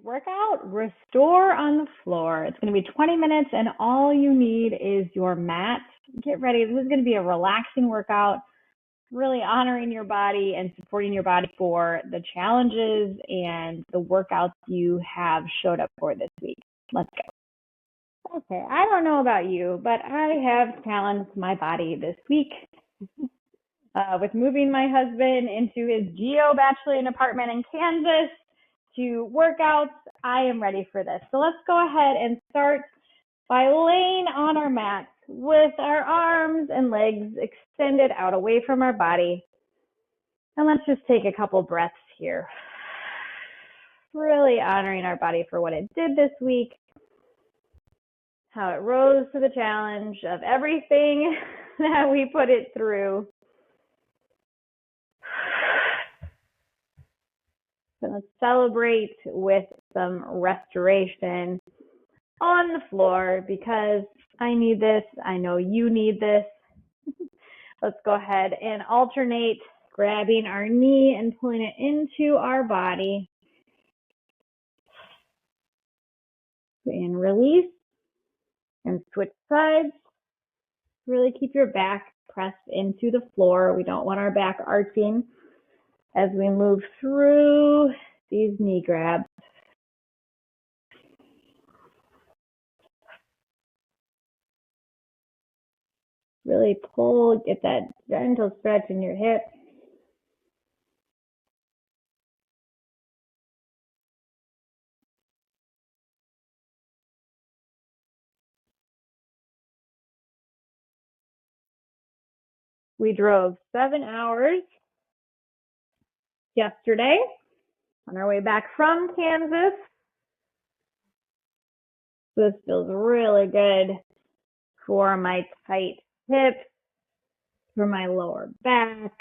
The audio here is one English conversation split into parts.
workout, restore on the floor. It's going to be 20 minutes and all you need is your mat. Get ready. This is going to be a relaxing workout, really honoring your body and supporting your body for the challenges and the workouts you have showed up for this week. Let's go. Okay, I don't know about you, but I have challenged my body this week with moving my husband into his geo-bachelorette apartment in Kansas to workouts. I am ready for this. So let's go ahead and start by laying on our mats with our arms and legs extended out away from our body. And let's just take a couple breaths here. Really honoring our body for what it did this week, how it rose to the challenge of everything that we put it through. So let's celebrate with some restoration on the floor because I need this. I know you need this. Let's go ahead and alternate grabbing our knee and pulling it into our body. And release and switch sides. Really keep your back pressed into the floor. We don't want our back arching as we move through these knee grabs. Really pull, get that gentle stretch in your hips. We drove 7 hours yesterday on our way back from Kansas. This feels really good for my tight hips, for my lower back.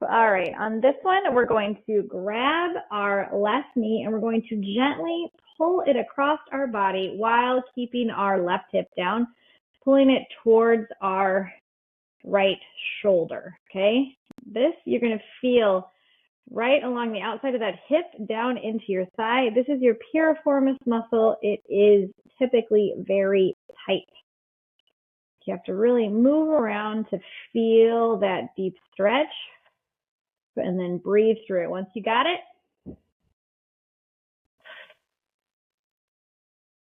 All right, on this one, we're going to grab our left knee and we're going to gently pull it across our body while keeping our left hip down, pulling it towards our right shoulder, okay? This you're going to feel right along the outside of that hip down into your thigh. This is your piriformis muscle. It is typically very tight. You have to really move around to feel that deep stretch and then breathe through it. Once you got it,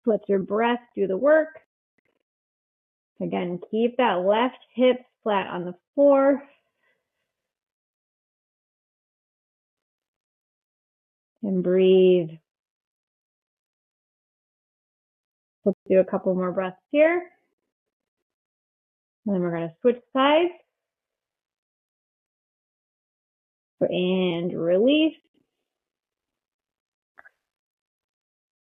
let your breath do the work. Again, keep that left hip flat on the floor. And breathe. Let's do a couple more breaths here. And then we're going to switch sides. And release.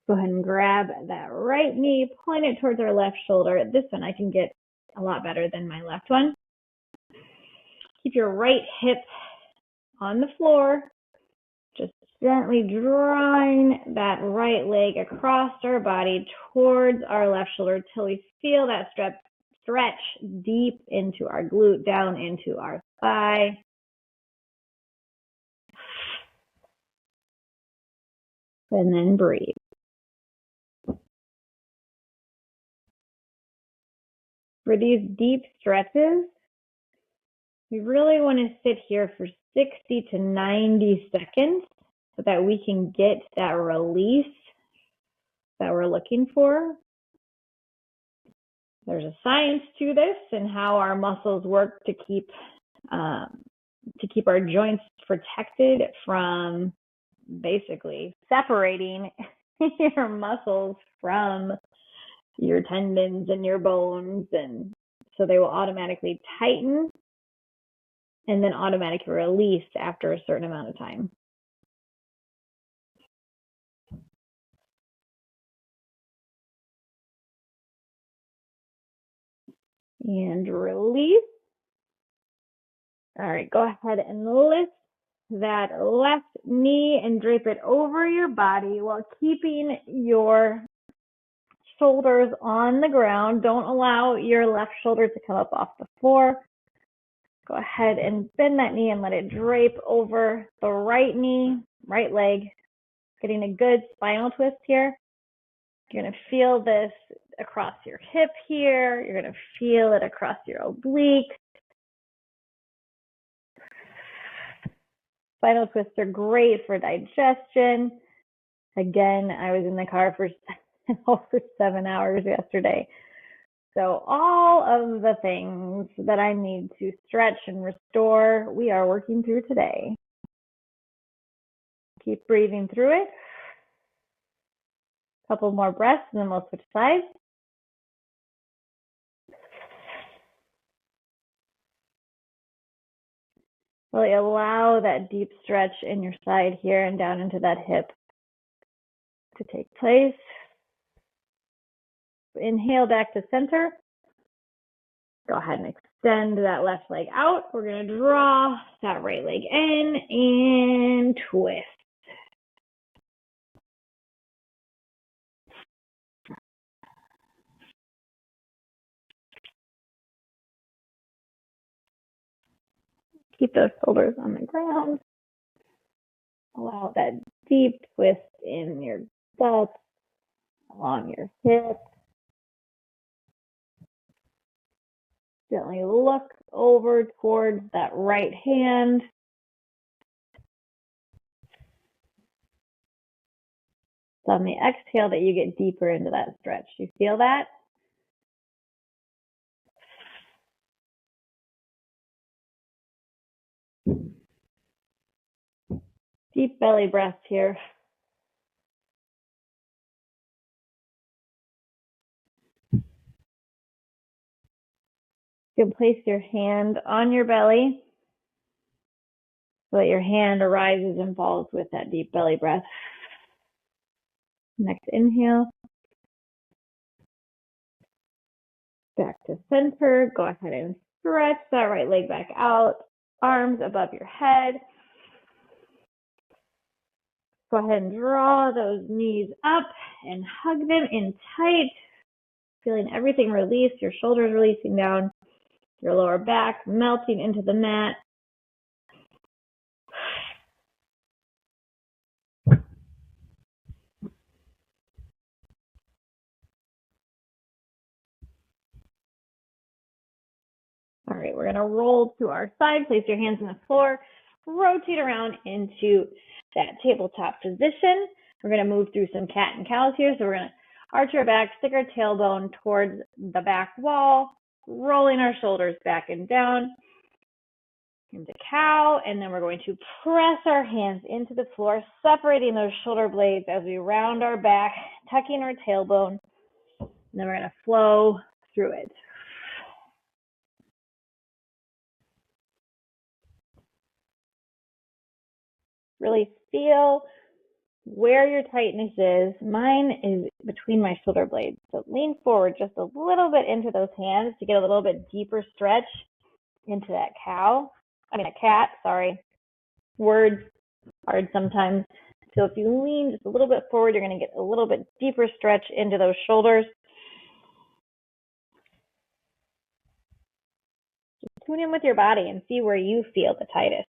Go ahead and grab that right knee, point it towards our left shoulder. This one I can get a lot better than my left one. Keep your right hip on the floor. Just gently drawing that right leg across our body towards our left shoulder till we feel that stretch deep into our glute, down into our thigh. And then breathe. For these deep stretches, we really want to sit here for 60 to 90 seconds so that we can get that release that we're looking for. There's a science to this and how our muscles work to keep our joints protected from basically separating your muscles from your tendons and your bones, and so they will automatically tighten and then automatically release after a certain amount of time. And release. All right, go ahead and lift that left knee and drape it over your body while keeping your shoulders on the ground. Don't allow your left shoulder to come up off the floor. Go ahead and bend that knee and let it drape over the right knee, right leg, getting a good spinal twist here. You're going to feel this across your hip here. You're going to feel it across your oblique. Spinal twists are great for digestion. Again, I was in the car for over 7 hours yesterday. So all of the things that I need to stretch and restore, we are working through today. Keep breathing through it. A couple more breaths and then we'll switch sides. Really allow that deep stretch in your side here and down into that hip to take place. Inhale back to center. Go ahead and extend that left leg out. We're going to draw that right leg in and twist. Keep those shoulders on the ground. Allow that deep twist in your butt, along your hips. Gently look over towards that right hand. It's on the exhale that you get deeper into that stretch. You feel that? Deep belly breath here. You can place your hand on your belly so that your hand arises and falls with that deep belly breath. Next inhale. Back to center. Go ahead and stretch that right leg back out. Arms above your head. Go ahead and draw those knees up and hug them in tight. Feeling everything release, your shoulders releasing down, your lower back melting into the mat. All right, we're going to roll to our side. Place your hands on the floor. Rotate around into that tabletop position. We're going to move through some cat and cows here. So we're going to arch our back, stick our tailbone towards the back wall, rolling our shoulders back and down into cow. And then we're going to press our hands into the floor, separating those shoulder blades as we round our back, tucking our tailbone. And then we're going to flow through it. Really feel where your tightness is. Mine is between my shoulder blades. So lean forward just a little bit into those hands to get a little bit deeper stretch into that cat, sorry. Words hard sometimes. So if you lean just a little bit forward, you're going to get a little bit deeper stretch into those shoulders. Just tune in with your body and see where you feel the tightest.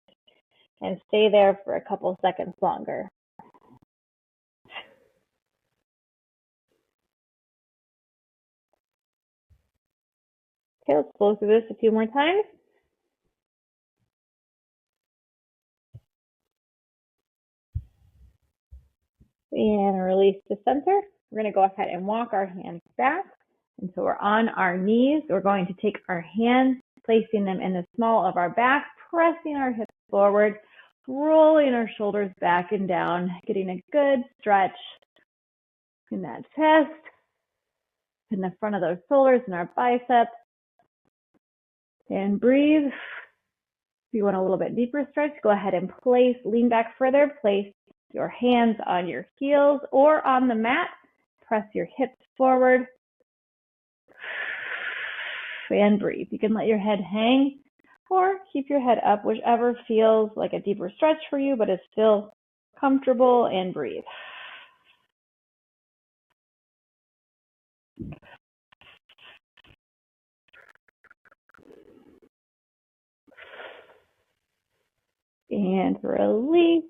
And stay there for a couple seconds longer. Okay, let's flow through this a few more times. And release to center. We're going to go ahead and walk our hands back. And so we're on our knees. We're going to take our hands, placing them in the small of our back, pressing our hips forward, rolling our shoulders back and down, getting a good stretch in that chest, in the front of those shoulders and our biceps. And breathe. If you want a little bit deeper stretch, go ahead and lean back further, place your hands on your heels or on the mat. Press your hips forward. And breathe. You can let your head hang or keep your head up, whichever feels like a deeper stretch for you, but is still comfortable, and breathe. and release.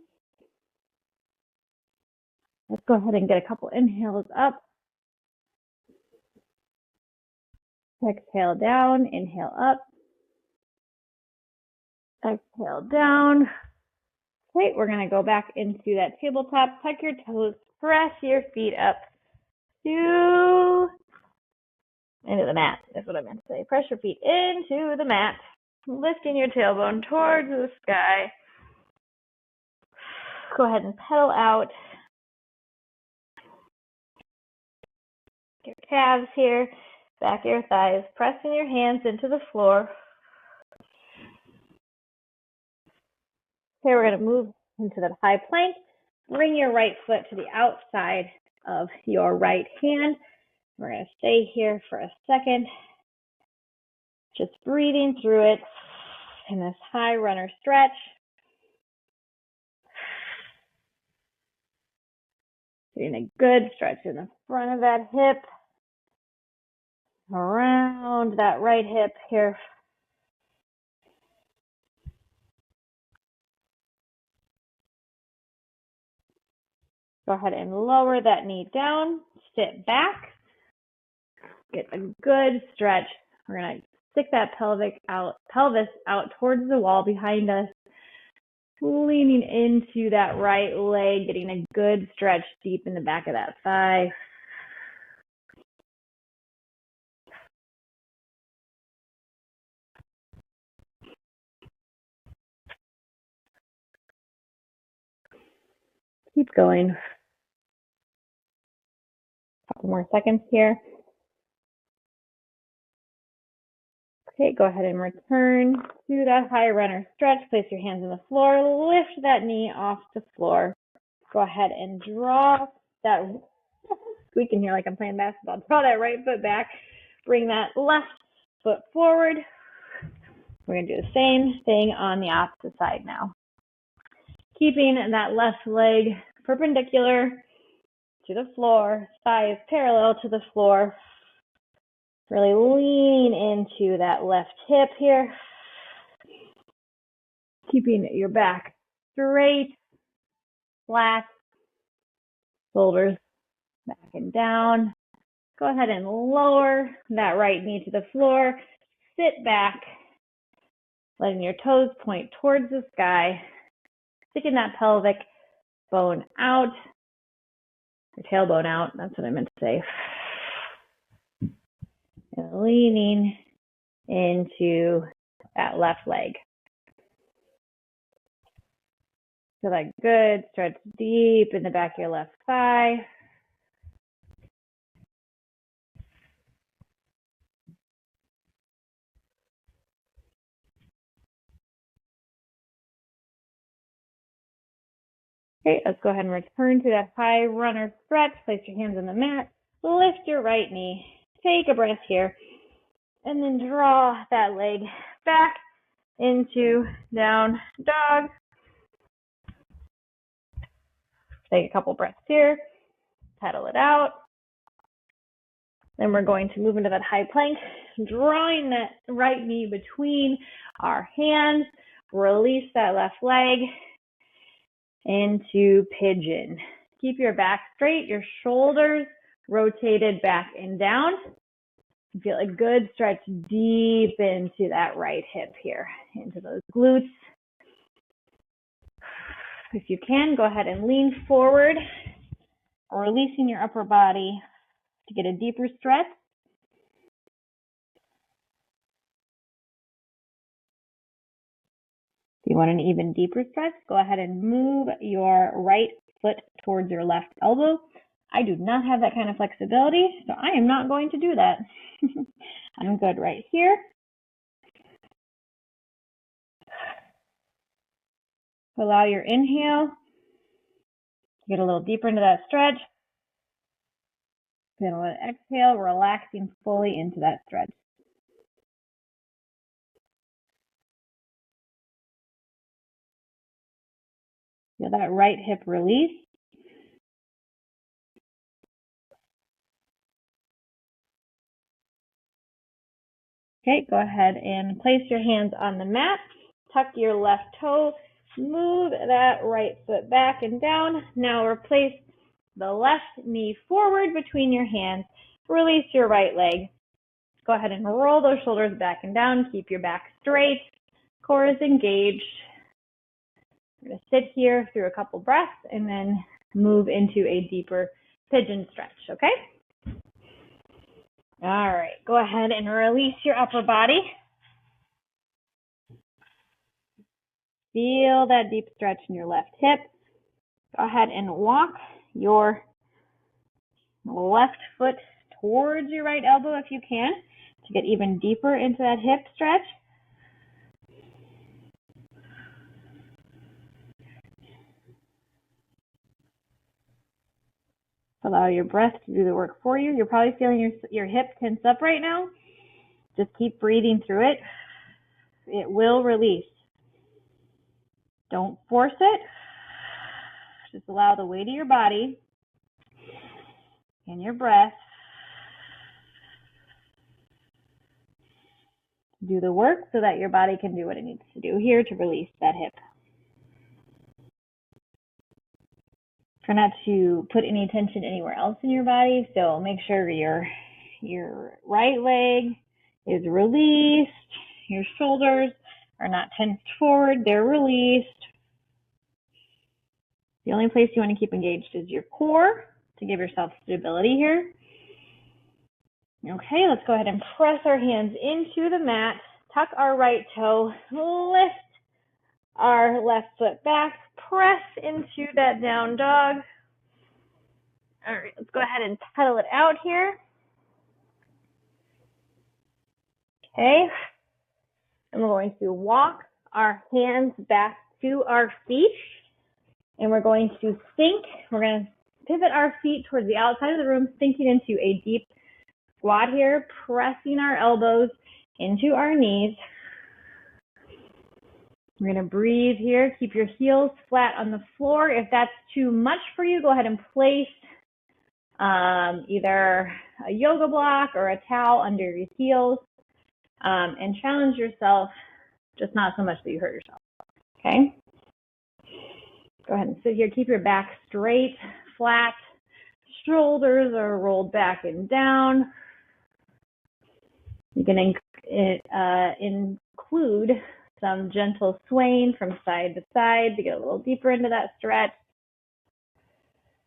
Let's go ahead and get a couple inhales up. Exhale down, inhale up. Exhale down. Great, we're going to go back into that tabletop. Tuck your toes, press your feet up into the mat. That's what I meant to say. Press your feet into the mat, lifting your tailbone towards the sky. Go ahead and pedal out. Your calves here, back of your thighs, pressing your hands into the floor. Okay, we're going to move into that high plank. Bring your right foot to the outside of your right hand. We're going to stay here for a second, just breathing through it in this high runner stretch. Getting a good stretch in the front of that hip, around that right hip here. Go ahead and lower that knee down, sit back, get a good stretch. We're going to stick that pelvis out towards the wall behind us, leaning into that right leg, getting a good stretch deep in the back of that thigh. Keep going. A couple more seconds here. Okay, go ahead and return to that high runner stretch. Place your hands on the floor. Lift that knee off the floor. Go ahead and draw that, squeaking here like I'm playing basketball. Draw that right foot back. Bring that left foot forward. We're going to do the same thing on the opposite side now. Keeping that left leg perpendicular to the floor, thighs parallel to the floor. Really lean into that left hip here. Keeping your back straight, flat, shoulders back and down. Go ahead and lower that right knee to the floor. Sit back, letting your toes point towards the sky. Sticking that pelvic bone out, your tailbone out, that's what I meant to say. And leaning into that left leg. So that good stretch deep in the back of your left thigh. Okay, let's go ahead and return to that high runner stretch. Place your hands on the mat. Lift your right knee. Take a breath here. And then draw that leg back into down dog. Take a couple breaths here. Pedal it out. Then we're going to move into that high plank, drawing that right knee between our hands. Release that left leg into pigeon. Keep your back straight, your shoulders rotated back and down. Feel a good stretch deep into that right hip here, into those glutes. If you can, go ahead and lean forward, releasing your upper body to get a deeper stretch. If you want an even deeper stretch, go ahead and move your right foot towards your left elbow. I do not have that kind of flexibility, so I am not going to do that. I'm good right here. Allow your inhale to get a little deeper into that stretch. Then we'll exhale, relaxing fully into that stretch. Feel that right hip release. Okay, go ahead and place your hands on the mat. Tuck your left toe Move that right foot back and down. Now replace the left knee forward between your hands. Release your right leg. Go ahead and roll those shoulders back and down. Keep your back straight. Core is engaged. We're going to sit here through a couple breaths and then move into a deeper pigeon stretch, okay? All right, go ahead and release your upper body. Feel that deep stretch in your left hip. Go ahead and walk your left foot towards your right elbow if you can to get even deeper into that hip stretch. Allow your breath to do the work for you. You're probably feeling your hip tense up right now. Just keep breathing through it. It will release. Don't force it. Just allow the weight of your body and your breath to do the work so that your body can do what it needs to do here to release that hip. Try not to put any tension anywhere else in your body, so make sure your right leg is released, your shoulders are not tensed forward, they're released. The only place you want to keep engaged is your core to give yourself stability here. Okay, let's go ahead and press our hands into the mat, tuck our right toe, lift our left foot back, press into that down dog. All right, let's go ahead and pedal it out here. Okay, and we're going to walk our hands back to our feet, and we're going to sink. We're going to pivot our feet towards the outside of the room, sinking into a deep squat here, pressing our elbows into our knees. We're going to breathe here. Keep your heels flat on the floor. If that's too much for you, go ahead and place either a yoga block or a towel under your heels and challenge yourself, just not so much that you hurt yourself. Okay? Go ahead and sit here. Keep your back straight, flat. Shoulders are rolled back and down. You can include some gentle swaying from side to side to get a little deeper into that stretch.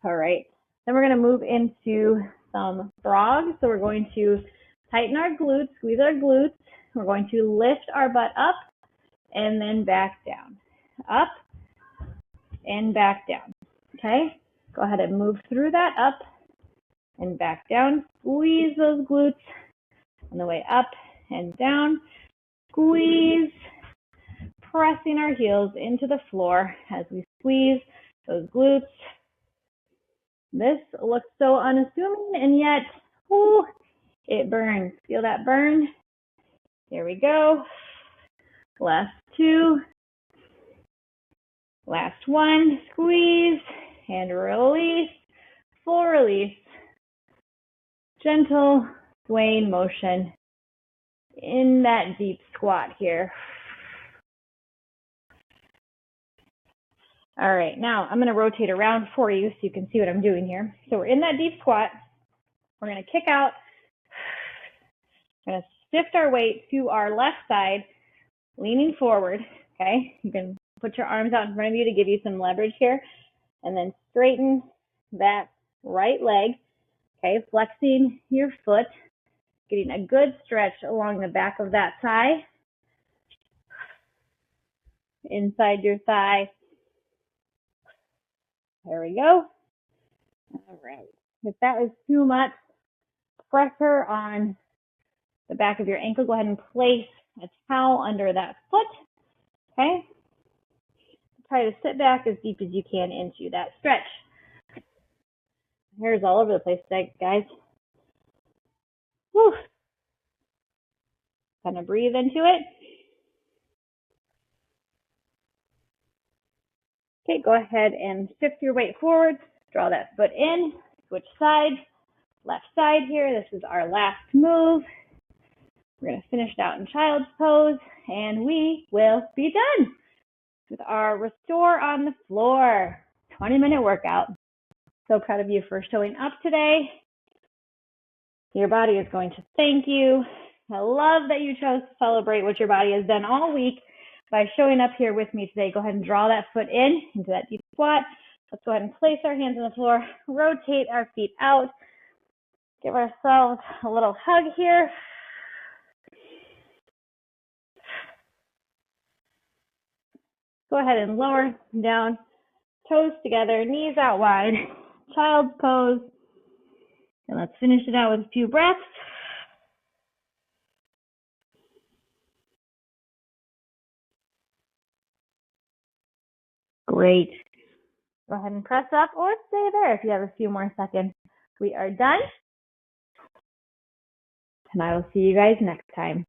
All right. Then we're going to move into some frogs. So we're going to tighten our glutes, squeeze our glutes. We're going to lift our butt up and then back down. Up and back down. Okay? Go ahead and move through that up and back down. Squeeze those glutes on the way up and down. Squeeze, pressing our heels into the floor as we squeeze those glutes. This looks so unassuming, and yet, ooh, it burns. Feel that burn? Here we go. Last two. Last one. Squeeze and release. Full release. Gentle swaying motion in that deep squat here. All right, now I'm going to rotate around for you so you can see what I'm doing here. So we're in that deep squat. We're going to kick out. We're going to shift our weight to our left side, leaning forward, okay? You can put your arms out in front of you to give you some leverage here, and then straighten that right leg, okay? Flexing your foot, getting a good stretch along the back of that thigh, inside your thigh. There we go. All right. If that was too much pressure on the back of your ankle, go ahead and place a towel under that foot. Okay? Try to sit back as deep as you can into that stretch. Hair's all over the place today, guys. Whew. Kind of breathe into it. Okay, go ahead and shift your weight forward. Draw that foot in. Switch sides. Left side here. This is our last move. We're going to finish it out in child's pose, and we will be done. with our Restore on the Floor 20-minute workout. So proud of you for showing up today. Your body is going to thank you. I love that you chose to celebrate what your body has done all week by showing up here with me today. Go ahead and draw that foot in into that deep squat. Let's go ahead and place our hands on the floor, rotate our feet out, give ourselves a little hug here. Go ahead and lower down, toes together, knees out wide, child's pose. And let's finish it out with a few breaths. Great. Go ahead and press up or stay there if you have a few more seconds. We are done. And I will see you guys next time.